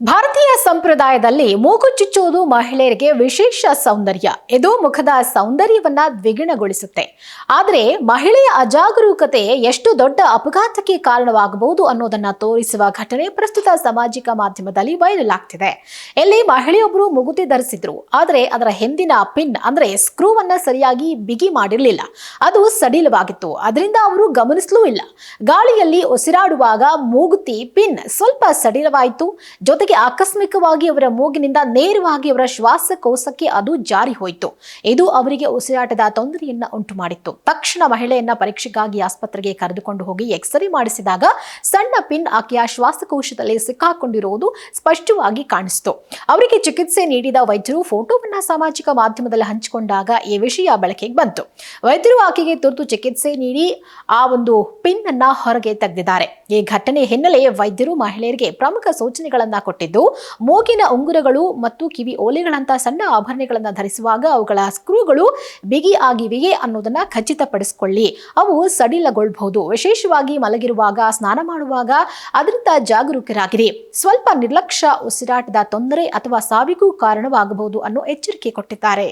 ಭಾರತೀಯ ಸಂಪ್ರದಾಯದಲ್ಲಿ ಮೂಗು ಚುಚ್ಚುವುದು ಮಹಿಳೆಯರಿಗೆ ವಿಶೇಷ ಸೌಂದರ್ಯ. ಇದು ಮುಖದ ಸೌಂದರ್ಯವನ್ನ ದ್ವಿಗುಣಗೊಳಿಸುತ್ತೆ. ಆದರೆ ಮಹಿಳೆಯ ಅಜಾಗರೂಕತೆ ಎಷ್ಟು ದೊಡ್ಡ ಅಪಘಾತಕ್ಕೆ ಕಾರಣವಾಗಬಹುದು ಅನ್ನೋದನ್ನ ತೋರಿಸುವ ಘಟನೆ ಪ್ರಸ್ತುತ ಸಾಮಾಜಿಕ ಮಾಧ್ಯಮದಲ್ಲಿ ವೈರಲ್ ಆಗ್ತಿದೆ. ಇಲ್ಲಿ ಮಹಿಳೆಯೊಬ್ಬರು ಮೂಗುತಿ ಧರಿಸಿದ್ರು, ಆದರೆ ಅದರ ಹಿಂದಿನ ಪಿನ್ ಅಂದ್ರೆ ಸ್ಕ್ರೂವನ್ನ ಸರಿಯಾಗಿ ಬಿಗಿ ಮಾಡಿರಲಿಲ್ಲ. ಅದು ಸಡಿಲವಾಗಿತ್ತು. ಅದರಿಂದ ಅವರು ಗಮನಿಸಲೂ ಇಲ್ಲ. ಗಾಳಿಯಲ್ಲಿ ಉಸಿರಾಡುವಾಗ ಮೂಗುತಿ ಪಿನ್ ಸ್ವಲ್ಪ ಸಡಿಲವಾಯಿತು. ಜೊತೆಗೆ ಆಕಸ್ಮಿಕವಾಗಿ ಅವರ ಮೂಗಿನಿಂದ ನೇರವಾಗಿ ಅವರ ಶ್ವಾಸಕೋಶಕ್ಕೆ ಅದು ಜಾರಿ ಹೋಯಿತು. ಇದು ಅವರಿಗೆ ಉಸಿರಾಟದ ತೊಂದರೆಯನ್ನ ಉಂಟು ಮಾಡಿತ್ತು. ತಕ್ಷಣ ಮಹಿಳೆಯನ್ನ ಪರೀಕ್ಷೆಗಾಗಿ ಆಸ್ಪತ್ರೆಗೆ ಕರೆದುಕೊಂಡು ಹೋಗಿ ಎಕ್ಸ್ರೇ ಮಾಡಿಸಿದಾಗ ಸಣ್ಣ ಪಿನ್ ಆಕೆಯ ಶ್ವಾಸಕೋಶದಲ್ಲಿ ಸಿಕ್ಕಾಕೊಂಡಿರುವುದು ಸ್ಪಷ್ಟವಾಗಿ ಕಾಣಿಸಿತು. ಅವರಿಗೆ ಚಿಕಿತ್ಸೆ ನೀಡಿದ ವೈದ್ಯರು ಫೋಟೋವನ್ನ ಸಾಮಾಜಿಕ ಮಾಧ್ಯಮದಲ್ಲಿ ಹಂಚಿಕೊಂಡಾಗ ಈ ವಿಷಯ ಬೆಳಕಿಗೆ ಬಂತು. ವೈದ್ಯರು ಆಕೆಗೆ ತುರ್ತು ಚಿಕಿತ್ಸೆ ನೀಡಿ ಆ ಒಂದು ಪಿನ್ ಅನ್ನ ಹೊರಗೆ ತೆಗೆದಿದ್ದಾರೆ. ಈ ಘಟನೆ ಹಿನ್ನೆಲೆ ವೈದ್ಯರು ಮಹಿಳೆಯರಿಗೆ ಪ್ರಮುಖ ಸೂಚನೆಗಳನ್ನ ಕೊಟ್ಟಿದ್ದು, ಮೂಗಿನ ಉಂಗುರಗಳು ಮತ್ತು ಕಿವಿ ಓಲೆಗಳಂತಹ ಸಣ್ಣ ಆಭರಣಗಳನ್ನ ಧರಿಸುವಾಗ ಅವುಗಳ ಸ್ಕ್ರೂಗಳು ಬಿಗಿ ಆಗಿವೆಯೇ ಅನ್ನೋದನ್ನ ಖಚಿತಪಡಿಸಿಕೊಳ್ಳಿ. ಅವು ಸಡಿಲಗೊಳ್ಳಬಹುದು. ವಿಶೇಷವಾಗಿ ಮಲಗಿರುವಾಗ, ಸ್ನಾನ ಮಾಡುವಾಗ ಅದರಿಂದ ಜಾಗರೂಕರಾಗಿರಿ. ಸ್ವಲ್ಪ ನಿರ್ಲಕ್ಷ್ಯ ಉಸಿರಾಟದ ತೊಂದರೆ ಅಥವಾ ಸಾವಿಗೂ ಕಾರಣವಾಗಬಹುದು ಅನ್ನೋ ಎಚ್ಚರಿಕೆ ಕೊಟ್ಟಿದ್ದಾರೆ.